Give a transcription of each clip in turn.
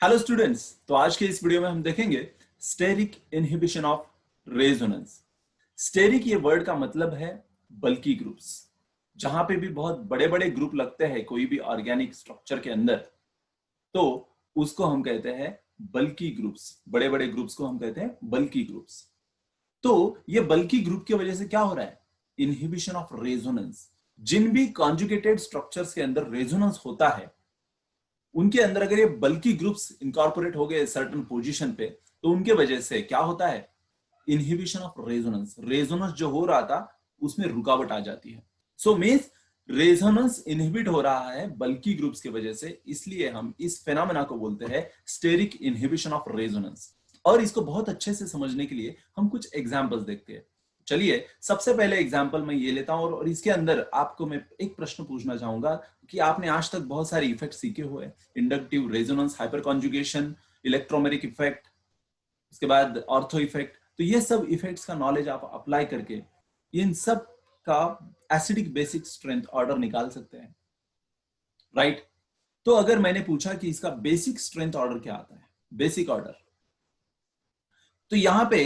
Hello students. तो आज के इस वीडियो में हम देखेंगे steric inhibition of resonance. Steric ये वर्ड का मतलब है बल्की ग्रुप्स। जहां पे भी बहुत बड़े बड़े ग्रुप लगते हैं कोई भी ऑर्गेनिक स्ट्रक्चर के अंदर, तो उसको हम कहते हैं बल्की ग्रुप्स। बड़े बड़े ग्रुप्स को हम कहते हैं बल्की ग्रुप्स। तो ये बल्की ग्रुप की वजह से क्या हो रहा है? Inhibition of resonance. जिन भी कॉन्जुगेटेड स्ट्रक्चर्स के अंदर रेजोनेंस होता है, उनके अंदर अगर ये बल्कि ग्रुप्स इनकॉर्पोरेट हो गए सर्टेन पोजीशन पे, तो उनके वजह से क्या होता है? Inhibition of resonance. रेजोनेंस जो हो रहा था उसमें रुकावट आ जाती है। सो मींस रेजोनेंस इनहिबिट हो रहा है बल्कि ग्रुप्स की वजह से, इसलिए हम इस फेनोमेना को बोलते हैं स्टेरिक इनहिबिशन ऑफ रेजोनेंस। और इसको बहुत अच्छे से समझने के लिए हम कुछ एग्जांपल्स देखते हैं। चलिए सबसे पहले एग्जांपल मैं ये लेता हूं और इसके अंदर आपको मैं एक प्रश्न पूछना चाहूंगा कि आपने आज तक बहुत सारे इफेक्ट सीखे हुए, inductive resonance, hyper conjugation, electromeric effect, उसके बाद ऑर्थो इफेक्ट। तो ये सब इफेक्ट्स का नॉलेज आप अप्लाई करके इन सब का एसिडिक बेसिक स्ट्रेंथ ऑर्डर निकाल सकते हैं, राइट? तो अगर मैंने पूछा कि इसका बेसिक स्ट्रेंथ ऑर्डर क्या आता है, बेसिक ऑर्डर, तो यहां पे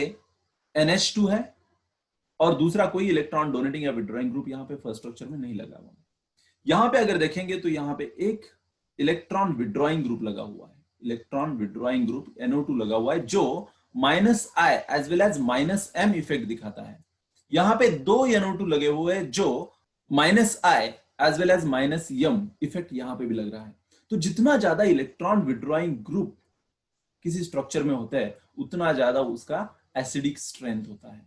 NH2 है और दूसरा कोई इलेक्ट्रॉन डोनेटिंग या विड्रॉइंग ग्रुप यहां पे फर्स्ट स्ट्रक्चर में नहीं लगा हुआ। यहां पे अगर देखेंगे तो यहां पे एक इलेक्ट्रॉन विड्रॉइंग ग्रुप लगा हुआ है, इलेक्ट्रॉन विड्रॉइंग ग्रुप NO2 लगा हुआ है, जो -I as well as -M effect दिखाता है। यहां पे दो NO2 लगे हुए हैं जो -I as well as -M effect यहां पे भी लग रहा है। तो जितना ज्यादा इलेक्ट्रॉन विड्रॉइंग ग्रुप किसी स्ट्रक्चर में होता है, उतना ज्यादा उसका एसिडिक स्ट्रेंथ होता है,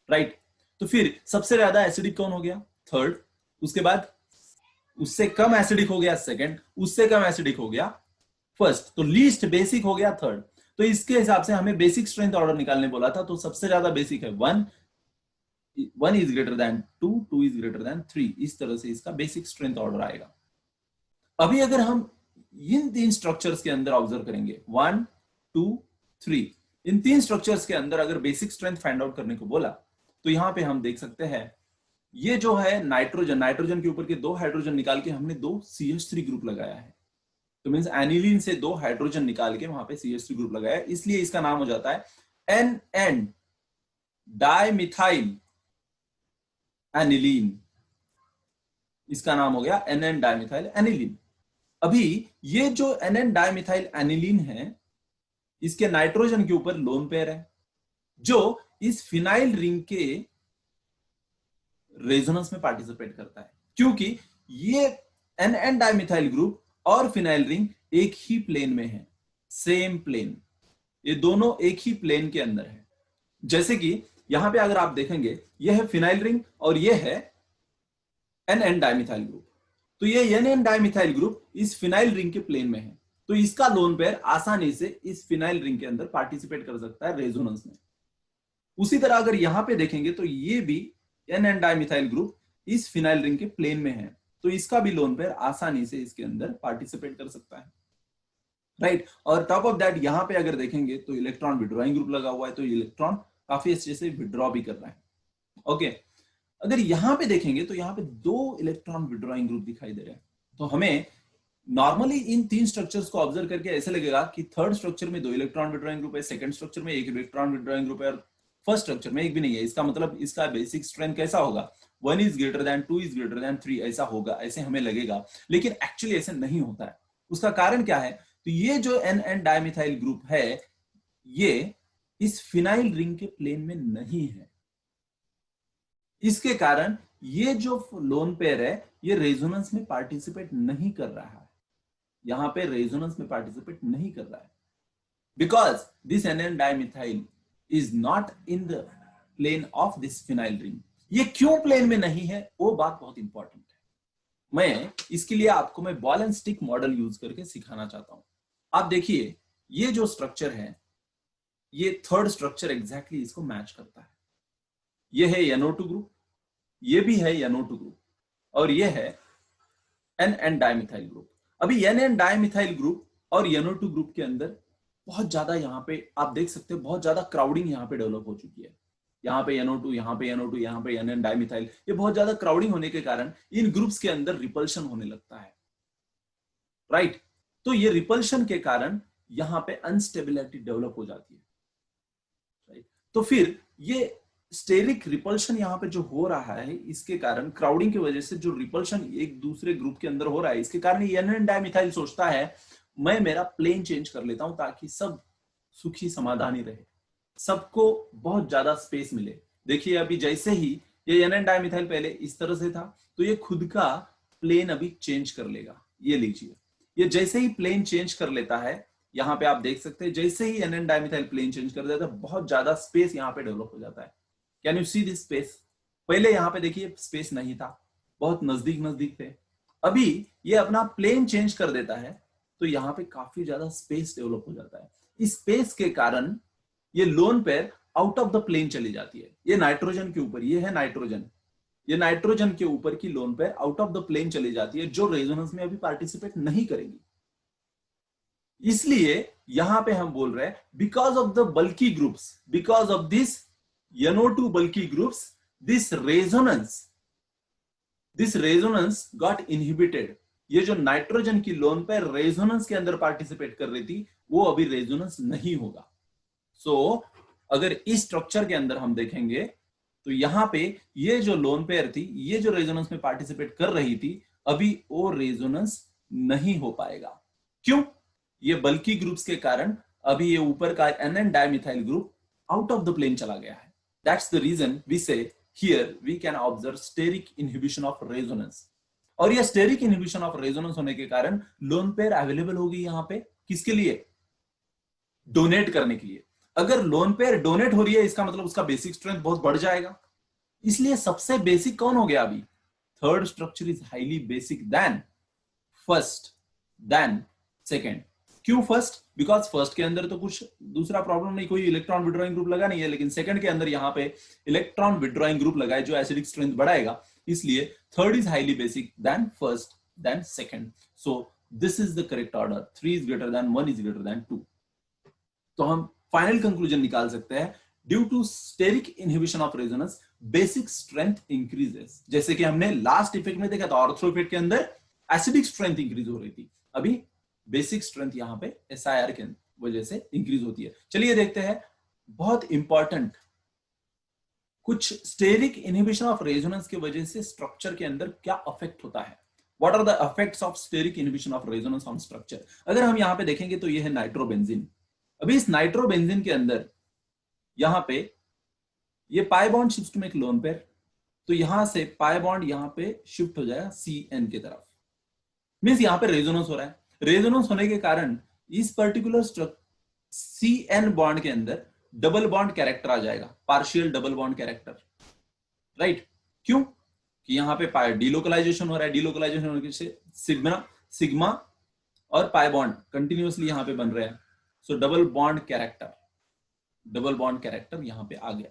राइट? तो फिर सबसे ज्यादा एसिडिक कौन हो गया? थर्ड। उसके बाद उससे कम एसिडिक हो गया सेकंड, उससे कम एसिडिक हो गया फर्स्ट, तो लीस्ट बेसिक हो गया थर्ड। तो इसके हिसाब से हमें बेसिक स्ट्रेंथ ऑर्डर निकालने बोला था, तो सबसे ज्यादा बेसिक है 1, 1 is greater than 2, 2 is greater then 3। इस तरह से इसका बेसिक स्ट्रेंथ ऑर्डर आएगा। अभी अगर हम इन तीन स्ट्रक्चर्स के अंदर ऑब्जर्व करेंगे, 1, 2, 3, इन तीन स्ट्रक्चर्स के अंदर अगर बेसिक स्ट्रेंथ फाइंड आउट करने को बोला, तो यहां पे हम देख सकते हैं ये जो है नाइट्रोजन, नाइट्रोजन के ऊपर के दो हाइड्रोजन निकाल के हमने दो CH3 ग्रुप लगाया है। तो मींस एनिलीन से दो हाइड्रोजन निकाल के वहां पे CH3 ग्रुप लगाया है, इसलिए इसका नाम हो जाता है NN डाइमिथाइल एनिलीन। इसका नाम हो गया NN डाइमिथाइल एनिलीन। अभी ये जो NN डाइमिथाइल एनिलीन है, इसके नाइट्रोजन के ऊपर लोन पेयर है जो इस फिनाइल रिंग के रेजोनेंस में पार्टिसिपेट करता है, क्योंकि ये NN डाइमिथाइल ग्रुप और फिनाइल रिंग एक ही प्लेन में है, सेम प्लेन। ये दोनों एक ही प्लेन के अंदर है। जैसे कि यहां पे अगर आप देखेंगे, यह है फिनाइल रिंग और यह है NN डाइमिथाइल ग्रुप। तो ये NN डाइमिथाइल ग्रुप इस फिनाइल रिंग के प्लेन में है, तो इसका लोन पेयर आसानी से इस फिनाइल रिंग के अंदर पार्टिसिपेट कर सकता है रेजोनेंस में। उसी तरह अगर यहां पे देखेंगे तो ये भी NN डाइमिथाइल ग्रुप इस फिनाइल रिंग के प्लेन में है, तो इसका भी लोन पेयर आसानी से इसके अंदर पार्टिसिपेट कर सकता है, राइट? और टॉप ऑफ दैट यहां पे अगर देखेंगे तो इलेक्ट्रॉन विड्रॉइंग ग्रुप लगा हुआ है, तो इलेक्ट्रॉन काफी अच्छे से विड्रॉ भी कर रहा है। ओके, अगर यहां पे देखेंगे तो यहां पे दो इलेक्ट्रॉन विड्रॉइंग ग्रुप दिखाई दे रहे हैं। तो हमें नॉर्मली इन तीन स्ट्रक्चर्स को ऑब्जर्व करके ऐसे लगेगा कि थर्ड स्ट्रक्चर में दो इलेक्ट्रॉन विड्रॉइंग ग्रुप है, सेकंड स्ट्रक्चर में एक इलेक्ट्रॉन विड्रॉइंग ग्रुप है और फर्स्ट स्ट्रक्चर में एक भी नहीं है। इसका मतलब इसका बेसिक स्ट्रेंथ कैसा होगा? 1 is greater than 2 is greater then 3, ऐसा होगा, ऐसे हमें लगेगा। लेकिन एक्चुअली ऐसे नहीं होता है। उसका कारण क्या है? तो ये जो NN डाइमिथाइल ग्रुप है, ये इस फिनाइल रिंग के प्लेन में नहीं है। इसके कारण ये जो लोन पेयर है, ये रेजोनेंस में पार्टिसिपेट नहीं कर रहा है, यहां पे रेजोनेंस में पार्टिसिपेट नहीं कर रहा है, because this NN dimethyl is not in the plane of this phenyl ring. ये क्यों प्लेन में नहीं है, वो बात बहुत इंपॉर्टेंट है। मैं इसके लिए आपको मैं ball and stick model use करके सिखाना चाहता हूं। आप देखिए, ये जो स्ट्रक्चर है, ये थर्ड स्ट्रक्चर एग्जैक्टली इसको मैच करता है। ये है NO2 ग्रुप, ये भी है NO2 ग्रुप, और ये है NN डाइमिथाइल ग्रुप। अभी NN डाइमिथाइल ग्रुप और NO2 ग्रुप के अंदर बहुत ज्यादा, यहां पे आप देख सकते हो बहुत ज्यादा क्राउडिंग यहां पे डेवलप हो चुकी है। यहाँ पे NO2, यहाँ पे NO2, यहाँ पे NN डाइमिथाइल, ये बहुत ज्यादा क्राउडिंग होने के कारण इन ग्रुप्स के अंदर रिपल्शन होने लगता है, राइट? तो ये रिपल्शन के कारण यहां पे अनस्टेबिलिटी डेवलप हो जाती है, राइट। तो फिर ये स्टेरिक रिपल्शन यहाँ पे जो हो रहा है, इसके कारण क्राउडिंग की वजह से जो रिपल्शन एक दूसरे ग्रुप के अंदर हो रहा है, इसके कारण एन डाइमिथाइल सोचता है मैं मेरा प्लेन चेंज कर लेता हूं ताकि सब सुखी समाधानी रहे, सबको बहुत ज्यादा स्पेस मिले। देखिए अभी जैसे ही ये एन डाइमिथाइल पहले इस तरह से था, तो ये खुद का प्लेन अभी चेंज कर लेगा। ये लीजिए, ये जैसे ही प्लेन चेंज कर लेता है, यहां पे आप देख सकते हैं जैसे ही एन डाइमिथाइल प्लेन चेंज कर देता है, बहुत ज्यादा स्पेस यहां पे डेवलप हो जाता है। Can you see this space? पहले यहां पे देखिए स्पेस नहीं था, बहुत नजदीक नजदीक थे। अभी ये अपना प्लेन चेंज कर देता है, तो यहां पे काफी ज्यादा स्पेस डेवलप हो जाता है। इस स्पेस के कारण ये lone pair out of the plane चली जाती है। ये नाइट्रोजन के ऊपर, ये है नाइट्रोजन, ये नाइट्रोजन के ऊपर की lone pair out of the plane चली जाती है, जो रेजोनेंस में अभी पार्टिसिपेट नहीं करेगी। इसलिए यहां पे हम बोल रहे हैं because of the bulky groups, because of this NO2 bulky groups, this resonance got inhibited। ये जो नाइट्रोजन की लोन पे रेजोनेंस के अंदर पार्टिसिपेट कर रही थी, वो अभी रेजोनेंस नहीं होगा। अगर इस स्ट्रक्चर के अंदर हम देखेंगे, तो यहां पे ये जो लोन पेयर थी, ये जो रेजोनेंस में पार्टिसिपेट कर रही थी, अभी वो रेजोनेंस नहीं हो पाएगा। क्यों? ये बल्की ग्रुप्स के कारण अभी ये ऊपर का NN dimethyl group out of the plane चला गया है। That's the reason we say here we can observe steric inhibition of resonance। और ये स्टेरिक इनहिबिशन ऑफ रेजोनेंस होने के कारण लोन पेयर अवेलेबल होगी यहां पे किसके लिए? डोनेट करने के लिए। अगर लोन पेयर डोनेट हो रही है, इसका मतलब उसका बेसिक स्ट्रेंथ बहुत बढ़ जाएगा। इसलिए सबसे बेसिक कौन हो गया अभी? Third structure is highly basic than first than second. क्यों फर्स्ट? बिकॉज फर्स्ट के अंदर तो कुछ दूसरा प्रॉब्लम नहीं, कोई इलेक्ट्रॉन विड्रॉइंग ग्रुप लगा नहीं है, लेकिन सेकंड के अंदर यहाँ पे इलेक्ट्रॉन विड्रॉइंग ग्रुप लगा है जो एसिडिक स्ट्रेंथ बढ़ाएगा। इसलिए third is highly basic than first than second. So this is the correct order, 3 is greater than 1 is greater than 2। तो हम फाइनल कंक्लूजन निकाल सकते हैं, due to steric inhibition of resonance basic strength increases. जैसे कि हमने last effect में देखा था, ऑर्थो इफेक्ट के अंदर एसिडिक स्ट्रेंथ इंक्रीज हो रही थी, अभी बेसिक स्ट्रेंथ यहां पे SIR के वजह से इंक्रीज होती है। चलिए देखते हैं बहुत इंपॉर्टेंट कुछ स्टेरिक इनहिबिशन ऑफ रेजोनेंस की वजह से स्ट्रक्चर के अंदर क्या अफेक्ट होता है। What are the effects of steric inhibition of resonance on structure? अगर हम यहां पे देखेंगे तो ये है नाइट्रोबेंजीन। अभी इस नाइट्रोबेंजीन के अंदर यहां पे ये pi bond shift to make lone pair, तो यहां से पाई बॉन्ड यहां पे शिफ्ट हो जाएगा CN की तरफ, मींस यहां पे रेजोनेंस हो रहा है। रेजोनेंस होने के कारण इस पर्टिकुलर CN बॉन्ड के अंदर डबल बॉन्ड कैरेक्टर आ जाएगा, partial double bond character, right. क्यों? कि यहां पे डीलोकलाइजेशन हो रहा है, डीलोकलाइजेशन होने से सिग्मा और पाई बॉन्ड कंटिन्यूअसली यहां पे बन रहे हैं। सो डबल बॉन्ड कैरेक्टर यहां पे आ गया,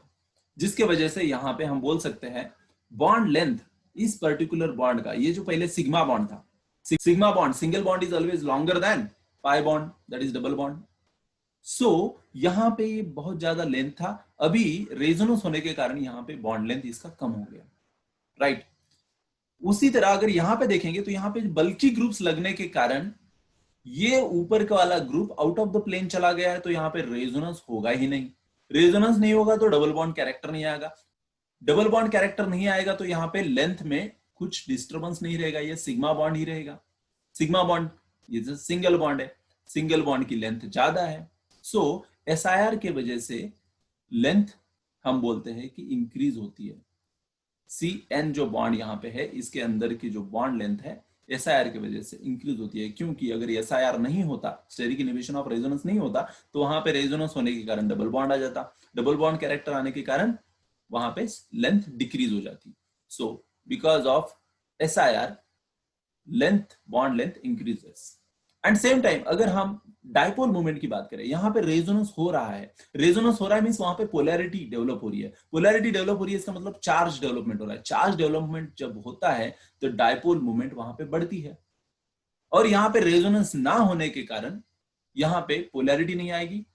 जिसके वजह से यहां पे हम बोल सकते हैं बॉन्ड लेंथ इस पर्टिकुलर बॉन्ड का, ये जो पहले सिग्मा बॉन्ड था, sigma bond single bond is always longer than pi bond that is double bond. So यहां पे ये बहुत ज्यादा लेंथ था, अभी रेजोनेंस होने के कारण यहां पे बॉन्ड लेंथ इसका कम हो गया, राइट। उसी तरह अगर यहां पे देखेंगे तो यहां पे बल्की ग्रुप्स लगने के कारण ये ऊपर का वाला group out of the plane चला गया है, तो यहां पे रेजोनेंस होगा ही नहीं। रेजोनेंस नहीं होगा तो डबल बॉन्ड कैरेक्टर नहीं आएगा, डबल बॉन्ड कैरेक्टर नहीं आएगा तो यहां पे लेंथ में कुछ डिस्टर्बेंस नहीं रहेगा, ये सिग्मा बॉन्ड ही रहेगा। सिग्मा बॉन्ड ये सिंगल बॉन्ड है, सिंगल बॉन्ड की लेंथ ज्यादा है। सो SIR के वजह से लेंथ हम बोलते हैं कि इंक्रीज होती है। CN जो बॉन्ड यहां पे है, इसके अंदर की जो बॉन्ड लेंथ है SIR की वजह से इंक्रीज होती है, क्योंकि अगर SIR नहीं होता, स्टेरिक इनहिबिशन ऑफ रेजोनेंस नहीं होता, तो वहां पे रेजोनेंस होने के कारण डबल बॉन्ड आ जाता, डबल बॉन्ड कैरेक्टर आने के कारण वहां पे लेंथ डिक्रीज हो जाती। So because of SIR length, bond length increases. And same time अगर हम डाइपोल मोमेंट की बात करें, यहां पे रेजोनेंस हो रहा है, रेजोनेंस हो रहा है मींस वहां पे पोलैरिटी डेवलप हो रही है, पोलैरिटी डेवलप हो रही है इसका मतलब चार्ज डेवलपमेंट हो रहा है। चार्ज डेवलपमेंट जब होता है तो डाइपोल मोमेंट वहां पे बढ़ती है, और यहां पे रेजोनेंस ना होने के कारण यहां पे पोलैरिटी नहीं आएगी,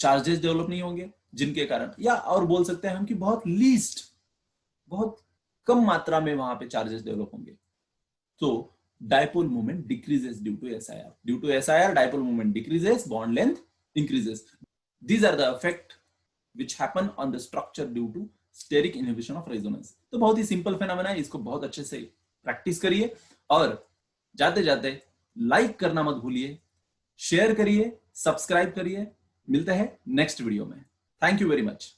चार्जेस डेवलप नहीं होंगे, जिनके कारण, या और बोल सकते हैं हम कि बहुत कम मात्रा में वहां पे चार्जेस डेवलप होंगे। तो dipole moment decreases due to SIR. Due to SIR, dipole moment decreases, bond length increases. These are the effect which happen on the structure due to steric inhibition of resonance. तो बहुत ही simple phenomena है, इसको बहुत अच्छे से practice करिए और जाते जाते लाइक करना मत भूलिए, शेयर करिए, सब्सक्राइब करिए। मिलते हैं नेक्स्ट वीडियो में। Thank you very much.